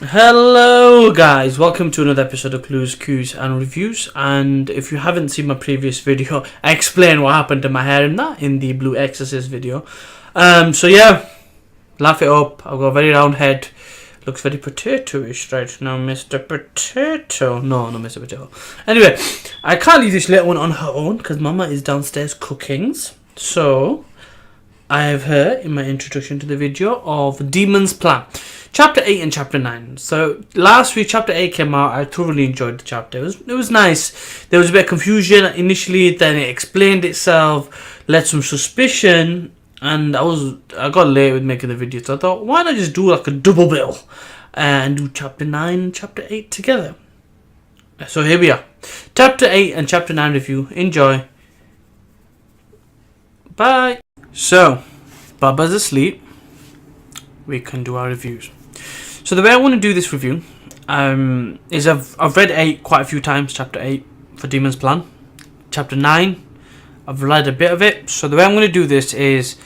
Hello guys, welcome to another episode of Clues, Cues and Reviews. And if you haven't seen my previous video, I explain what happened to my hair in the Blue Exorcist video. So yeah, laugh it up. I've got a very round head. Looks very potato-ish right now, Mr. Potato. No, not Mr. Potato. Anyway, I can't leave this little one on her own because Mama is downstairs cooking. So I have her in my introduction to the video of Demon's Plan. Chapter 8 and Chapter 9. So last week Chapter 8 came out. I thoroughly enjoyed the chapter. It was nice. There was a bit of confusion initially, then it explained itself, led some suspicion, and I got late with making the video, so I thought, why not just do like a double bill and do Chapter 9 and Chapter 8 together. So here we are. Chapter 8 and Chapter 9 review. Enjoy. Bye. So, Baba's asleep. We can do our reviews. So the way I want to do this review is I've read 8 quite a few times, Chapter 8 for Demon's Plan. Chapter 9, I've read a bit of it. So the way I'm going to do this is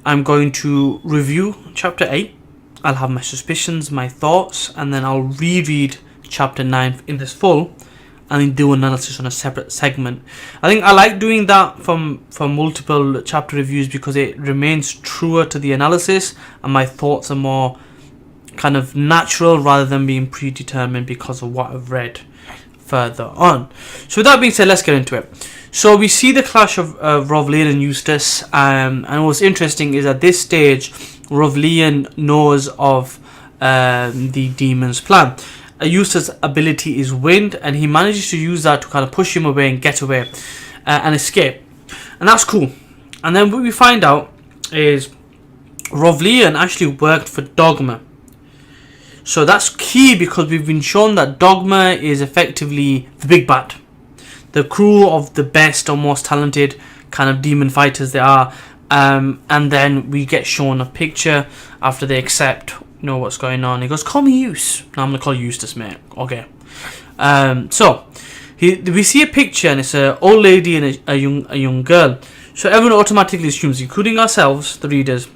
I'm going to review Chapter 8. I'll have my suspicions, my thoughts, and then I'll reread Chapter 9 in this full and then do analysis on a separate segment. I think I like doing that from multiple chapter reviews because it remains truer to the analysis and my thoughts are more kind of natural rather than being predetermined because of what I've read further on. So with that being said, let's get into it. So we see the clash of Rovlean and Eustass, and what's interesting is at this stage Rovlean knows of the demon's plan. Eustass' ability is wind, and he manages to use that to kind of push him away and get away and escape, and that's cool. And then what we find out is Rovlean actually worked for Dogma. So that's key because we've been shown that Dogma is effectively the big bad, the crew of the best or most talented kind of demon fighters they are. And then we get shown a picture after they accept, what's going on. He goes, "Call me Eus." No, I'm gonna call you Eustass, mate. Okay. So we see a picture and it's an old lady and a young girl. So everyone automatically assumes, including ourselves, the readers,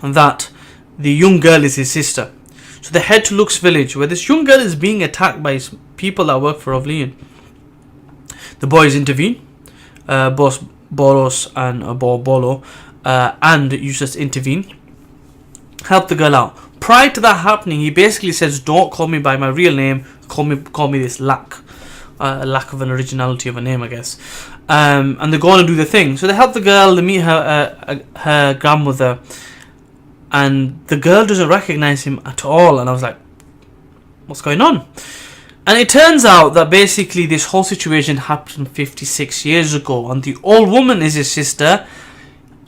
that the young girl is his sister. So they head to Lux's village, where this young girl is being attacked by people that work for Rovlean. The boys intervene. Both Boros and Bolo and Eustass intervene, help the girl out. Prior to that happening, he basically says, "Don't call me by my real name. Call me this lack of an originality of a name, I guess." And they go on and do the thing. So they help the girl. They meet her grandmother. And the girl doesn't recognize him at all. And I was like, what's going on? And it turns out that basically this whole situation happened 56 years ago. And the old woman is his sister.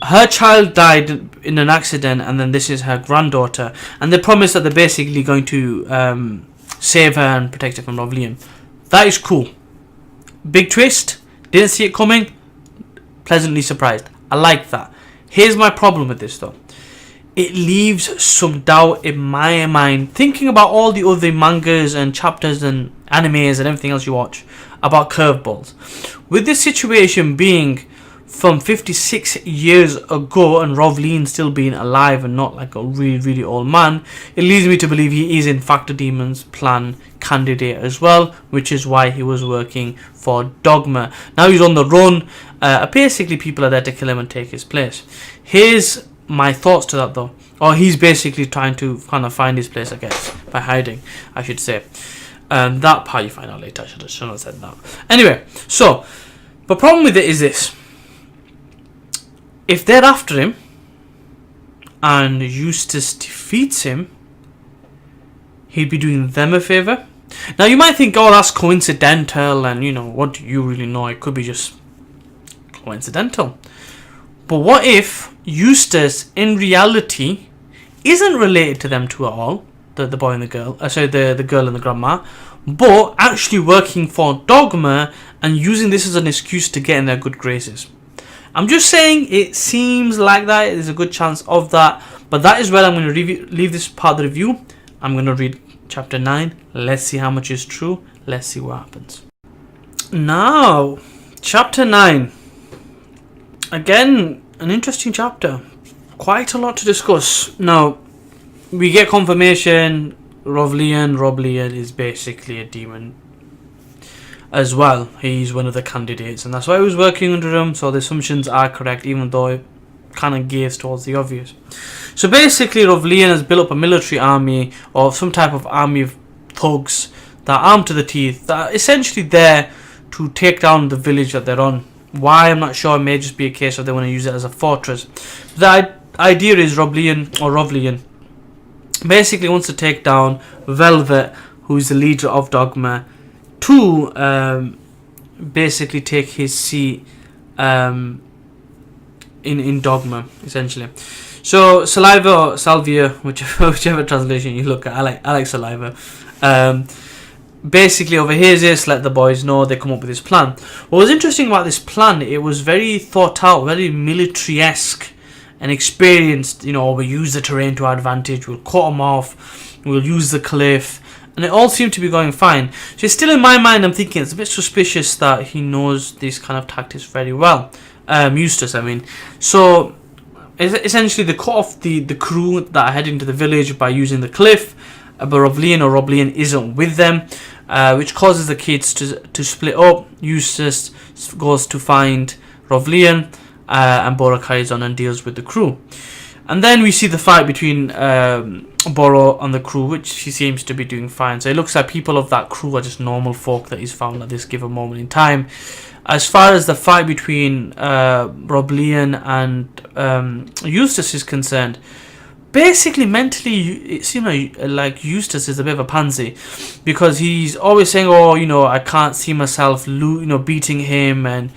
Her child died in an accident. And then this is her granddaughter. And they promise that they're basically going to save her and protect her from Rovlean. That is cool. Big twist. Didn't see it coming. Pleasantly surprised. I like that. Here's my problem with this though. It leaves some doubt in my mind, thinking about all the other mangas and chapters and animes and everything else you watch about curveballs. With this situation being from 56 years ago and Rovlean still being alive and not like a really, really old man, it leads me to believe he is in fact a Demon's Plan candidate as well, which is why he was working for Dogma. Now he's on the run. Basically people are there to kill him and take his place. Here's my thoughts to that though, or he's basically trying to kind of find his place, I guess, by hiding, I should say. That part you find out later. I should have said that. Anyway, so the problem with it is this: if they're after him and Eustass defeats him, he'd be doing them a favor. Now you might think, oh, that's coincidental, and what do you really know? It could be just coincidental. But what if Eustass in reality isn't related to them two at all, the boy and the girl, the girl and the grandma, but actually working for Dogma and using this as an excuse to get in their good graces? I'm just saying it seems like that. There's a good chance of that. But that is where I'm going to leave this part of the review. I'm going to read Chapter 9. Let's see how much is true. Let's see what happens. Now, Chapter 9. Again, an interesting chapter. Quite a lot to discuss. Now, we get confirmation Rovlean is basically a demon as well. He's one of the candidates, and that's why he was working under him. So the assumptions are correct, even though it kind of gears towards the obvious. So basically, Rovlean has built up a military army, or some type of army of thugs that are armed to the teeth, that are essentially there to take down the village that they're on. Why, I'm not sure. It may just be a case of they want to use it as a fortress. The idea is Rovlean basically wants to take down Velvet, who's the leader of Dogma, to basically take his seat in Dogma, essentially. So Saliva or Salvia, whichever translation you look at, I like Saliva. Basically overhears this, let the boys know, they come up with this plan. What was interesting about this plan, it was very thought out, very military-esque and experienced. We'll use the terrain to our advantage, we'll cut them off, we'll use the cliff, and it all seemed to be going fine. So still in my mind, I'm thinking it's a bit suspicious that he knows these kind of tactics very well. Eustass, I mean. So essentially they cut off the crew that are heading to the village by using the cliff, but Rovlean isn't with them, which causes the kids to split up. Eustass goes to find Rovlean, and Boro carries on and deals with the crew. And then we see the fight between Boro and the crew, which he seems to be doing fine. So it looks like people of that crew are just normal folk that he's found at this given moment in time. As far as the fight between Rovlean and Eustass is concerned, basically mentally it seems like Eustass is a bit of a pansy, because he's always saying, I can't see myself beating him, and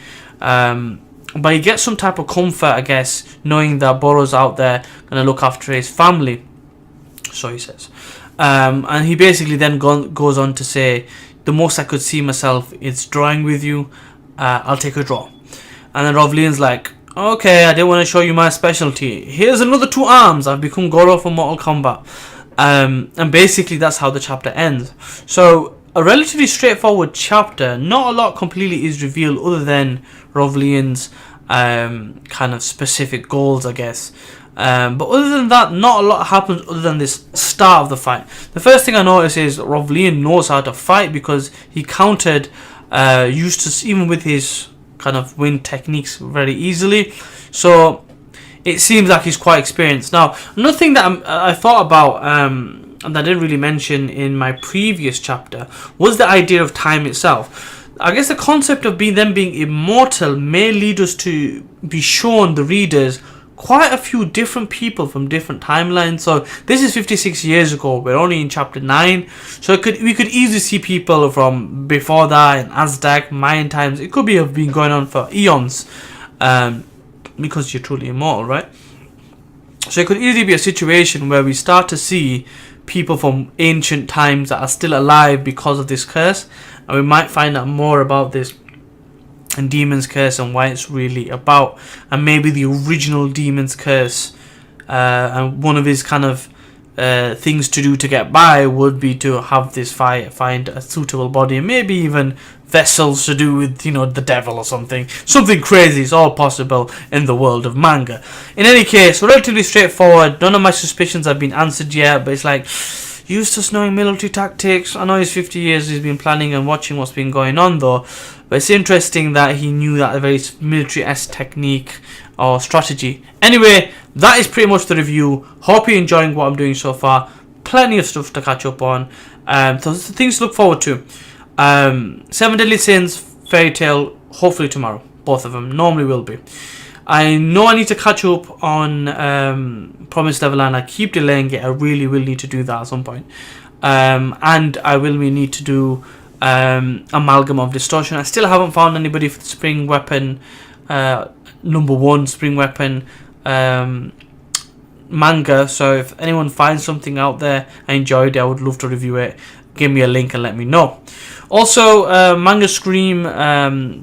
but he gets some type of comfort, I guess, knowing that Boro's out there going to look after his family, so he says. And he basically then goes on to say, the most I could see myself is drawing with you, I'll take a draw. And then Rovlean's like, okay, I didn't want to show you my specialty. Here's another 2 arms. I've become Goro from Mortal Kombat. And basically that's how the chapter ends. So a relatively straightforward chapter. Not a lot completely is revealed other than Rovlean's kind of specific goals, I guess. But other than that, not a lot happens other than this start of the fight. The first thing I notice is Rovlean knows how to fight, because he countered Eustass even with his kind of wind techniques very easily. So it seems like he's quite experienced. Now, another thing that I thought about and I didn't really mention in my previous chapter was the idea of time itself. I guess the concept of them being immortal may lead us to be shown, the readers, quite a few different people from different timelines. So this is 56 years ago. We're only in chapter 9. So we could easily see people from before that, in Aztec, Mayan times. It could have been going on for eons, because you're truly immortal, right? So it could easily be a situation where we start to see people from ancient times that are still alive because of this curse. And we might find out more about this and Demon's Curse and why it's really about, and maybe the original Demon's Curse, and one of his kind of things to do to get by would be to have this find a suitable body, and maybe even vessels to do with the devil or something crazy. It's all possible in the world of manga. In any case, relatively straightforward. None of my suspicions have been answered yet, but it's like Eustass knowing military tactics. I know he's 50 years he's been planning and watching what's been going on though, but it's interesting that he knew that a very military-esque technique or strategy. Anyway, that is pretty much the review. Hope you're enjoying what I'm doing so far. Plenty of stuff to catch up on. So things to look forward to. 7 Deadly Sins, Fairy Tail, hopefully tomorrow. Both of them normally will be. I know I need to catch up on Promised Neverland. I keep delaying it. I really will need to do that at some point. And I will need to do Amalgam of Distortion. I still haven't found anybody for the Spring Weapon number 1 Spring Weapon manga. So if anyone finds something out there I enjoyed it, I would love to review it. Give me a link and let me know. Also, Manga Scream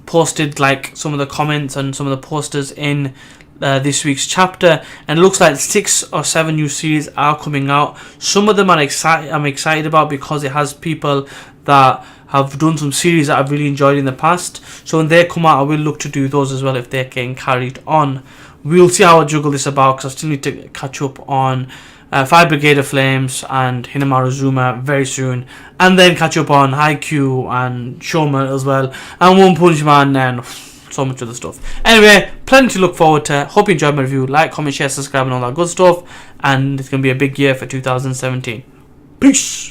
posted like some of the comments and some of the posters in this week's chapter, and it looks like 6 or 7 new series are coming out. Some of them I'm excited about because it has people that have done some series that I've really enjoyed in the past. So when they come out, I will look to do those as well if they're getting carried on we'll see how I juggle this about, because I still need to catch up on Fire Brigade of Flames and Hinamaru Zuma very soon, and then catch up on Haikyuu and Shoma as well, and One Punch Man, and so much other stuff. Anyway, plenty to look forward to. Hope you enjoyed my review. Like, comment, share, subscribe, and all that good stuff. And it's going to be a big year for 2017. Peace!